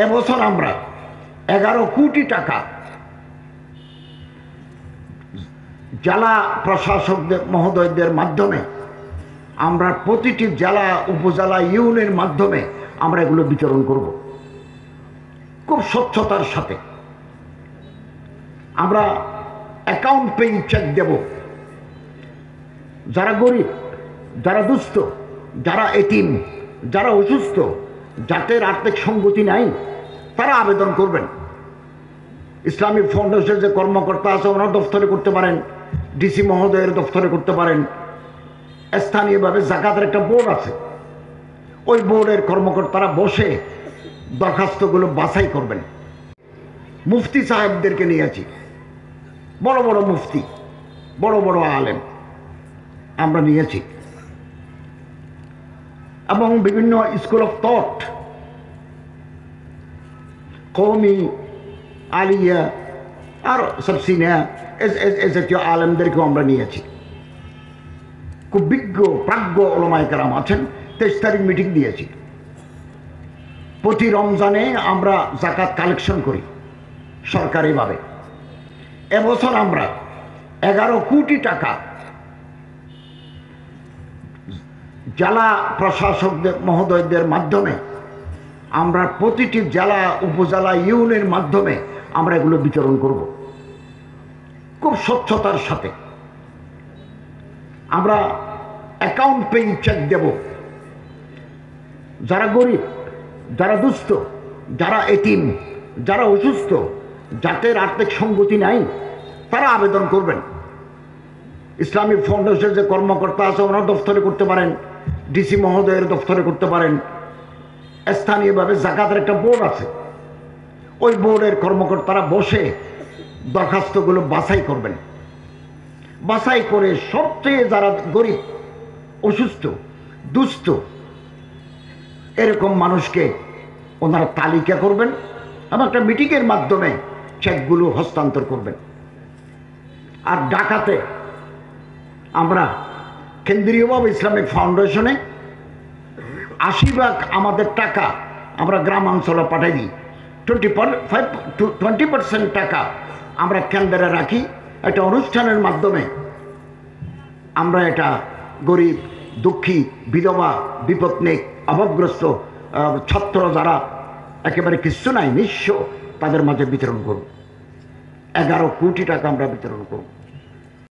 এবছর আমরা 11 কোটি টাকা জেলা প্রশাসকদের মহোদয়দের মাধ্যমে আমরা প্রতিটি জেলা উপজেলা ইউনিয়নের মাধ্যমে আমরা এগুলো বিতরণ করব খুব স্বচ্ছতার সাথে। আমরা অ্যাকাউন্ট পেইং চেক দেব। যারা গরিব, যারা দুস্থ, যারা এতিম, যারা অসুস্থ, যাদের আর্থিক সঙ্গতি নাই, তারা আবেদন করবেন। ইসলামিক ফাউন্ডেশনের যে কর্মকর্তা আছে ওনার দপ্তরে করতে পারেন, ডিসি মহোদয়ের দপ্তরে করতে পারেন। স্থানীয়ভাবে জাকাতের একটা বোর্ড আছে, ওই বোর্ডের কর্মকর্তারা বসে দরখাস্তগুলো বাছাই করবেন। মুফতি সাহেবদেরকে নিয়েছি, বড় বড় মুফতি, বড় বড় আলেম আমরা নিয়েছি, এবং বিভিন্ন স্কুল অফ থট, কওমি, আলিয়া আর সাবসিনিয়া এ জাতীয় আলেমদেরকেও আমরা নিয়েছি। খুব বিজ্ঞ প্রাজ্ঞ ওলামায়ে কেরাম আছেন। 23 তারিখ মিটিং দিয়েছি। প্রতি রমজানে আমরা জাকাত কালেকশন করি সরকারিভাবে। এবছর আমরা 11 কোটি টাকা জেলা প্রশাসকদের মহোদয়দের মাধ্যমে আমরা প্রতিটি জেলা উপজেলা ইউনিয়নের মাধ্যমে আমরা এগুলো বিতরণ করব খুব স্বচ্ছতার সাথে। আমরা অ্যাকাউন্ট পেইং চেক দেব। যারা গরিব, যারা দুস্থ, যারা এতিম, যারা অসুস্থ, যাদের আর্থিক সঙ্গতি নাই, তারা আবেদন করবেন। ইসলামিক ফাউন্ডেশনের যে কর্মকর্তা আছে ওনার দপ্তরে করতে পারেন, ডিসি মহোদয়ের দপ্তরে করতে পারেন। স্থানীয়ভাবে জাকাতের একটা বোর্ড আছে, ওই বোর্ডের কর্মকর্তারা বসে দরখাস্তগুলো বাছাই করবেন। বাছাই করে সবচেয়ে যারা গরিব, অসুস্থ, দুস্থ এরকম মানুষকে ওনারা তালিকা করবেন এবং একটা মিটিংয়ের মাধ্যমে চেকগুলো হস্তান্তর করবেন। আর ঢাকাতে আমরা কেন্দ্রীয়ভাবে ইসলামিক ফাউন্ডেশনে 80% আমাদের টাকা আমরা গ্রামাঞ্চলে পাঠাই দিই। 20% টাকা আমরা কেন্দ্রে রাখি। একটা অনুষ্ঠানের মাধ্যমে আমরা এটা গরিব, দুঃখী, বিধবা, বিপত্নিক, অভাবগ্রস্ত ছাত্র যারা একেবারে কিছু নাই, নিঃস্ব, তাদের মাঝে বিতরণ করব। 11 কোটি টাকা আমরা বিতরণ করব।